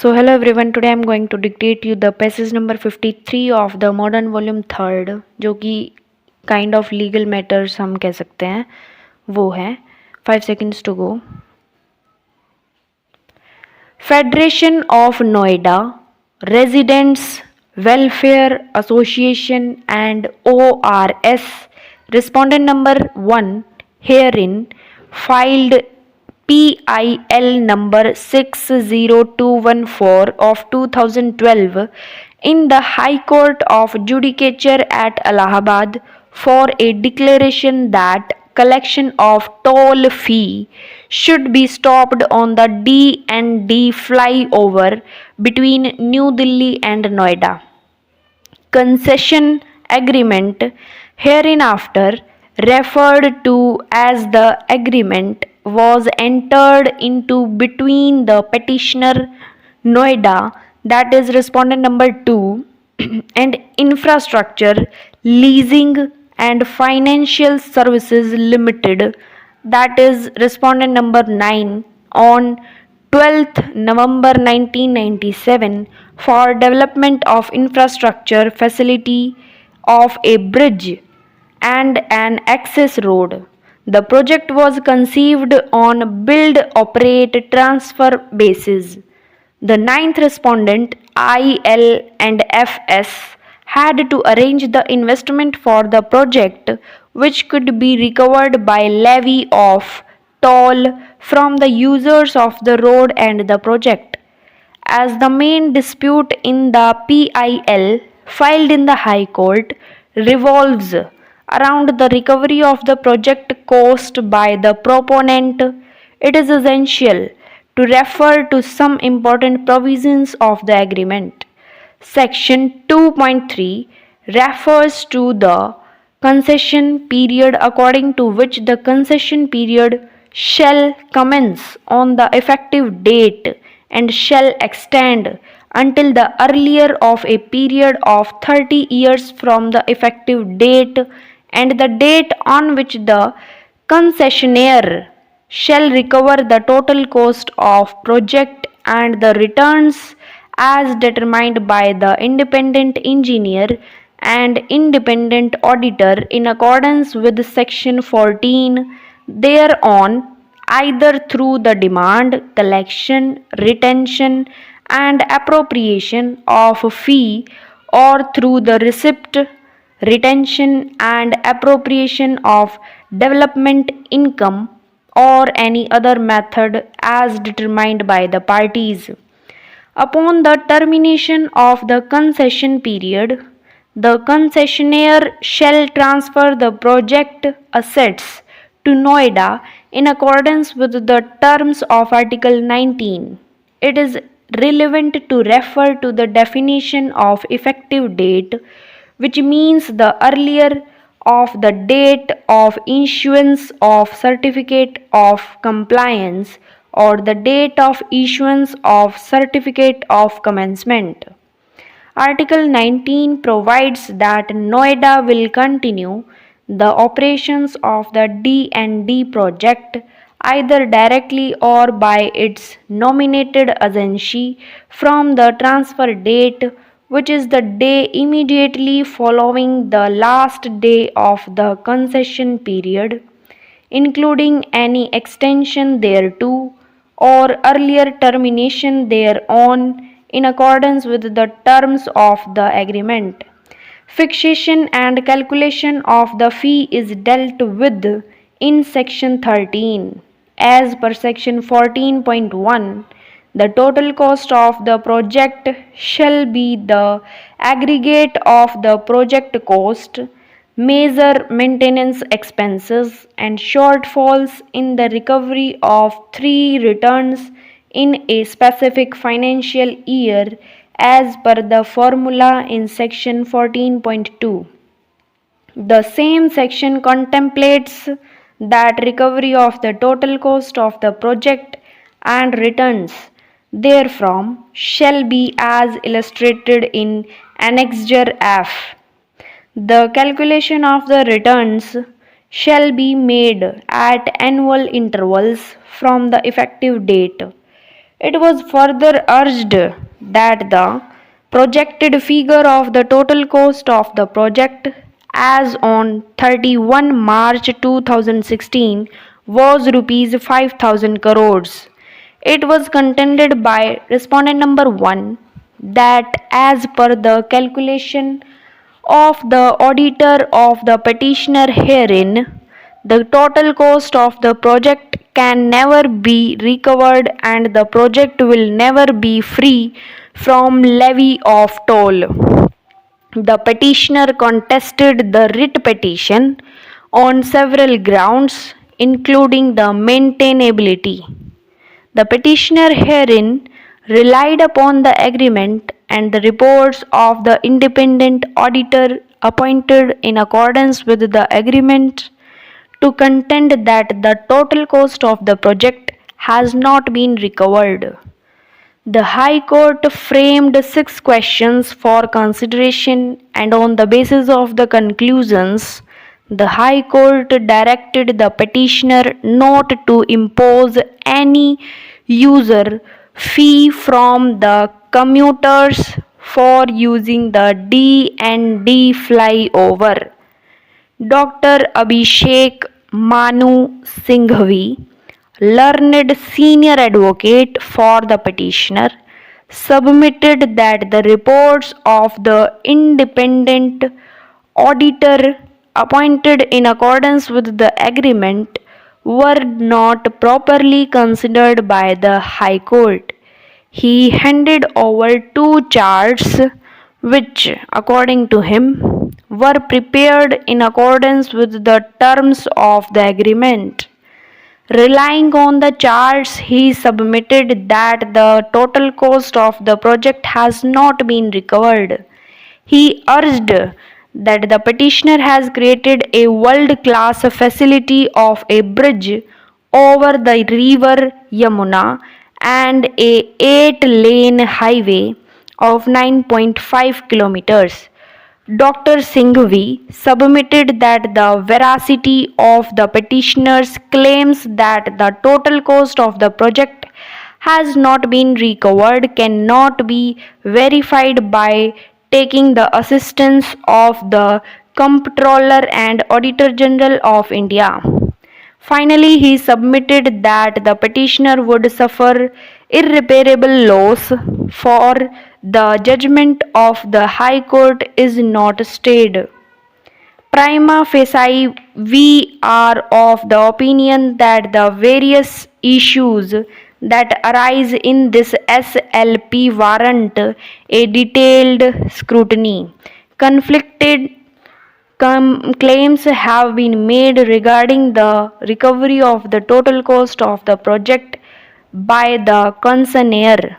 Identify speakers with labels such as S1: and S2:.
S1: So hello everyone, today I'm going to dictate you the passage number 53 of the modern volume 3rd, जो कि kind of legal matters हम कह सकते हैं, वो है 5 seconds to go. Federation of Noida Residents Welfare Association and ORS respondent number 1 herein filed PIL number 60214 of 2012 in the High Court of Judicature at Allahabad for a declaration that collection of toll fee should be stopped on the D and D flyover between New Delhi and Noida. Concession agreement, hereinafter referred to as the agreement, was entered into between the petitioner Noida, that is respondent number 2, and Infrastructure Leasing and Financial Services Limited, that is respondent number 9, on 12th November 1997 for development of infrastructure facility of a bridge and an access road. The project was conceived on build, operate, transfer basis. The ninth respondent, IL and FS, had to arrange the investment for the project, which could be recovered by levy of toll from the users of the road and the project. As the main dispute in the PIL filed in the High Court revolves around the recovery of the project cost by the proponent, it is essential to refer to some important provisions of the agreement. Section 2.3 refers to the concession period, according to which the concession period shall commence on the effective date and shall extend until the earlier of a period of 30 years from the effective date and the date on which the concessionaire shall recover the total cost of project and the returns as determined by the independent engineer and independent auditor in accordance with section 14 thereon, either through the demand, collection, retention and appropriation of a fee or through the receipt, retention and appropriation of development income or any other method as determined by the parties. Upon the termination of the concession period, the concessionaire shall transfer the project assets to Noida in accordance with the terms of Article 19. It is relevant to refer to the definition of effective date, which means the earlier of the date of issuance of certificate of compliance or the date of issuance of certificate of commencement. Article 19 provides that Noida will continue the operations of the D&D project either directly or by its nominated agency from the transfer date, which is the day immediately following the last day of the concession period, including any extension thereto or earlier termination thereon in accordance with the terms of the agreement. Fixation and calculation of the fee is dealt with in section 13. As per section 14.1, the total cost of the project shall be the aggregate of the project cost, major maintenance expenses, and shortfalls in the recovery of three returns in a specific financial year as per the formula in section 14.2. The same section contemplates that recovery of the total cost of the project and returns therefrom shall be as illustrated in Annexure F. The calculation of the returns shall be made at annual intervals from the effective date. It was further urged that the projected figure of the total cost of the project as on 31 March 2016 was rupees 5000 crores. It was contended by respondent number 1 that as per the calculation of the auditor of the petitioner herein, the total cost of the project can never be recovered and the project will never be free from levy of toll. The petitioner contested the writ petition on several grounds, including the maintainability. The petitioner herein relied upon the agreement and the reports of the independent auditor appointed in accordance with the agreement to contend that the total cost of the project has not been recovered. The High Court framed 6 questions for consideration, and on the basis of the conclusions, the High Court directed the petitioner not to impose any user fee from the commuters for using the D and D flyover. Dr. Abhishek Manu Singhvi, learned senior advocate for the petitioner, submitted that the reports of the independent auditor appointed in accordance with the agreement were not properly considered by the High Court. He handed over 2 charts which, according to him, were prepared in accordance with the terms of the agreement. Relying on the charts, he submitted that the total cost of the project has not been recovered. He urged that the petitioner has created a world class facility of a bridge over the river Yamuna and a 8-lane highway of 9.5 kilometers. Dr. Singhvi submitted that the veracity of the petitioner's claims that the total cost of the project has not been recovered cannot be verified by taking the assistance of the Comptroller and Auditor General of India. Finally, he submitted that the petitioner would suffer irreparable loss, for the judgment of the High Court is not stayed. Prima facie, we are of the opinion that the various issues that arise in this SLP warrant a detailed scrutiny. Conflicted claims have been made regarding the recovery of the total cost of the project by the concernaire.